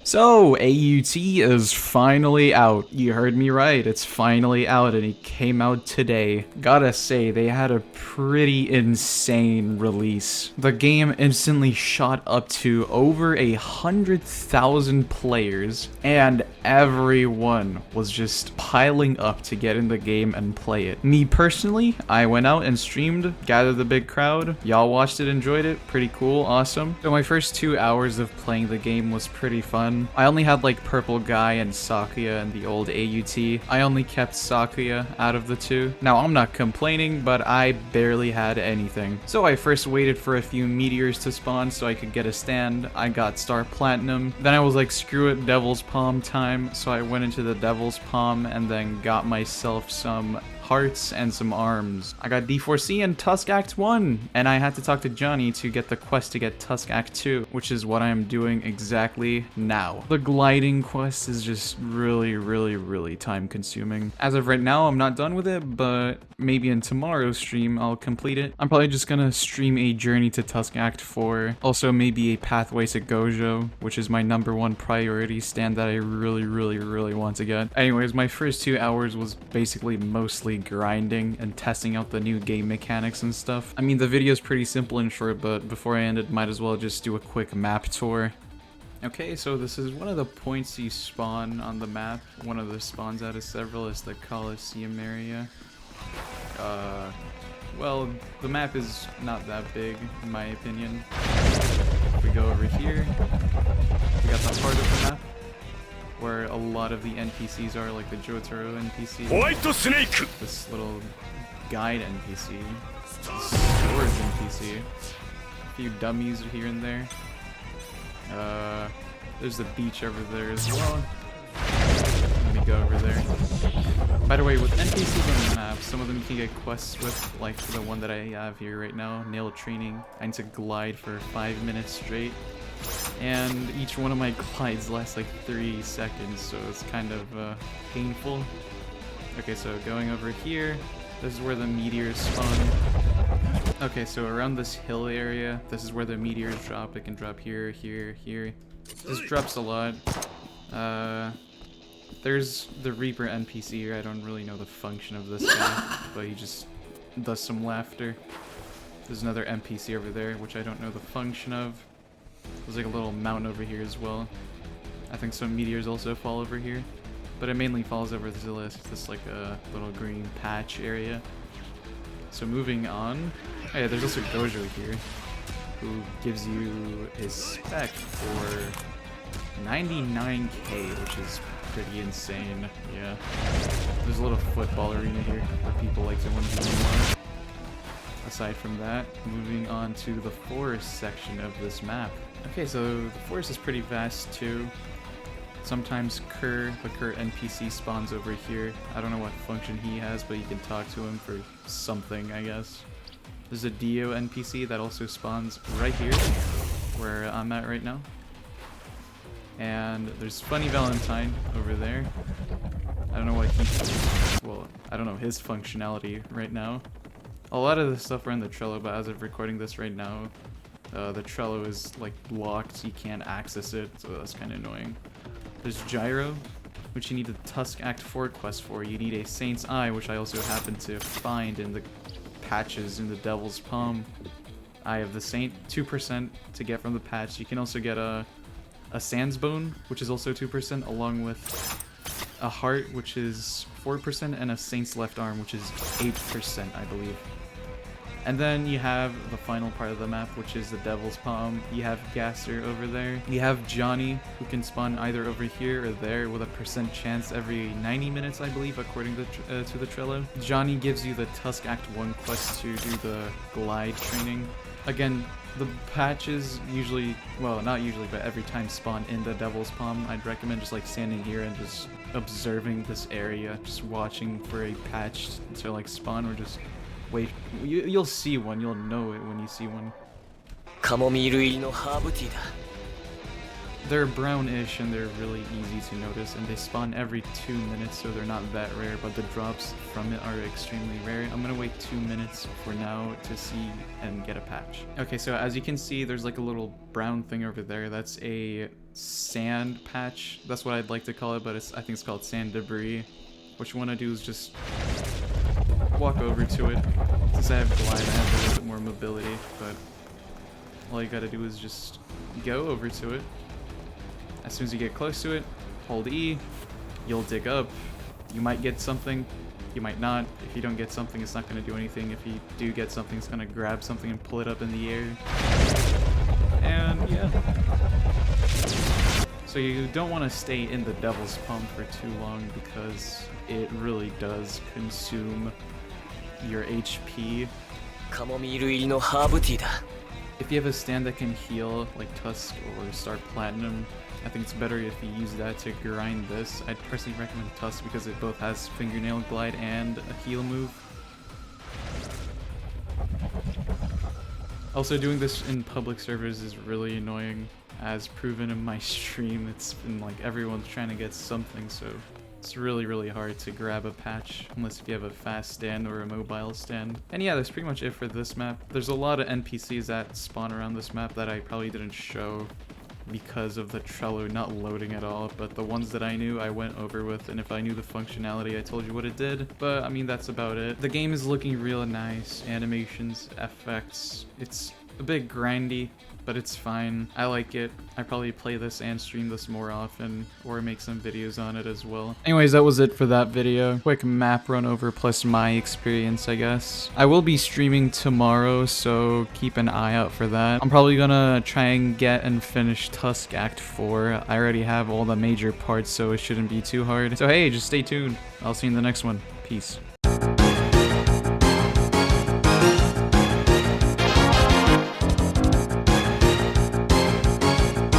So, AUT is finally out. You heard me right, it's finally out and it came out today. Gotta say, they had a pretty insane release. The game instantly shot up to over 100,000 players and everyone was just piling up to get in the game and play it. Me personally, I went out and streamed, gathered the big crowd. Y'all watched it, enjoyed it, pretty cool, awesome. So my first 2 hours of playing the game was pretty fun. I only had like Purple Guy and Sakuya and the old AUT. I only kept Sakuya out of the two. Now I'm not complaining, but I barely had anything. So I first waited for a few meteors to spawn so I could get a stand. I got Star Platinum. Then I was like, screw it, Devil's Palm time. So I went into the Devil's Palm and then got myself some hearts and some arms. I got D4C and Tusk Act 1, and I had to talk to Johnny to get the quest to get Tusk Act 2, which is what I am doing exactly now. The gliding quest is just really time consuming. As of right now, I'm not done with it, but maybe in tomorrow's stream I'll complete it. I'm probably just gonna stream a journey to Tusk Act 4, also maybe a pathway to Gojo, which is my #1 priority stand that I really want to get. Anyways, my first 2 hours was basically mostly grinding and testing out the new game mechanics and stuff. I mean, the video is pretty simple and short, but before I end it, might as well just do a quick map tour. Okay, so this is one of the points you spawn on the map. One of the spawns out of several is the Coliseum area. Well, the map is not that big, in my opinion. If we go over here, we got the heart of the map, where a lot of the NPCs are, like the Jotaro NPC, this little guide NPC, storage NPC, a few dummies here and there. There's the beach over there as well. Let me go over there. By the way, with NPCs on the map, some of them you can get quests with, like the one that I have here right now, Nail Training. I need to glide for 5 minutes straight. And each one of my glides lasts like 3 seconds, so it's kind of painful. Okay, so going over here, this is where the meteors spawn. Okay, so around this hill area, this is where the meteors drop. It can drop here, here, here. This drops a lot. There's the Reaper NPC here. I don't really know the function of this guy, but he just does some laughter. There's another NPC over there, which I don't know the function of. There's like a little mountain over here as well. I think some meteors also fall over here, but it mainly falls over this like a little green patch area. So moving on, oh yeah, there's also Gojo here, who gives you his spec for 99k, which is pretty insane. Yeah, there's a little football arena here where people like to 1v1. Aside from that, moving on to the forest section of this map. Okay, so the forest is pretty vast too. Sometimes the Kerr NPC spawns over here. I don't know what function he has, but you can talk to him for something, I guess. There's a Dio NPC that also spawns right here, where I'm at right now. And there's Funny Valentine over there. I don't know what I don't know his functionality right now. A lot of the stuff are in the Trello, but as of recording this right now, the Trello is like locked, so you can't access it, so that's kind of annoying. There's Gyro, which you need the Tusk Act 4 quest for. You need a Saint's Eye, which I also happen to find in the patches in the Devil's Palm. Eye of the Saint, 2% to get from the patch. You can also get a Sans Bone, which is also 2%, along with a Heart, which is 4%, and a Saint's Left Arm, which is 8%, I believe. And then you have the final part of the map, which is the Devil's Palm. You have Gaster over there. You have Johnny, who can spawn either over here or there with a % chance every 90 minutes, I believe, according to the Trello. Johnny gives you the Tusk Act 1 quest to do the glide training. Again, the patches usually, well, not usually, but every time spawn in the Devil's Palm. I'd recommend just like standing here and just observing this area, just watching for a patch to like spawn, or just wait. You'll see one, you'll know it when you see one. They're brownish and they're really easy to notice, and they spawn every 2 minutes, so they're not that rare, but the drops from it are extremely rare. I'm gonna wait 2 minutes for now to see and get a patch. Okay, so as you can see, there's like a little brown thing over there. That's a sand patch. That's what I'd like to call it, but I think it's called sand debris. What you want to do is just walk over to it. Since I have glide, I have a little bit more mobility, but all you gotta do is just go over to it. As soon as you get close to it, hold E, you'll dig up. You might get something, you might not. If you don't get something, it's not going to do anything. If you do get something, it's going to grab something and pull it up in the air. And yeah. So you don't want to stay in the Devil's Pump for too long because it really does consume your HP. If you have a stand that can heal, like Tusk or Star Platinum, I think it's better if you use that to grind this. I'd personally recommend Tusk because it both has Fingernail Glide and a heal move. Also, doing this in public servers is really annoying. As proven in my stream, it's been like everyone's trying to get something, so it's really hard to grab a patch unless if you have a fast stand or a mobile stand. And yeah, that's pretty much it for this map. There's a lot of NPCs that spawn around this map that I probably didn't show because of the Trello not loading at all, but the ones that I knew I went over with, and if I knew the functionality I told you what it did. But I mean, that's about it. The game is looking real nice, animations, effects. It's a bit grindy, but it's fine. I like it. I probably play this and stream this more often, or make some videos on it as well. Anyways, that was it for that video. Quick map run over plus my experience, I guess. I will be streaming tomorrow, so keep an eye out for that. I'm probably gonna try and get and finish Tusk Act 4. I already have all the major parts, so it shouldn't be too hard. So hey, just stay tuned. I'll see you in the next one. Peace.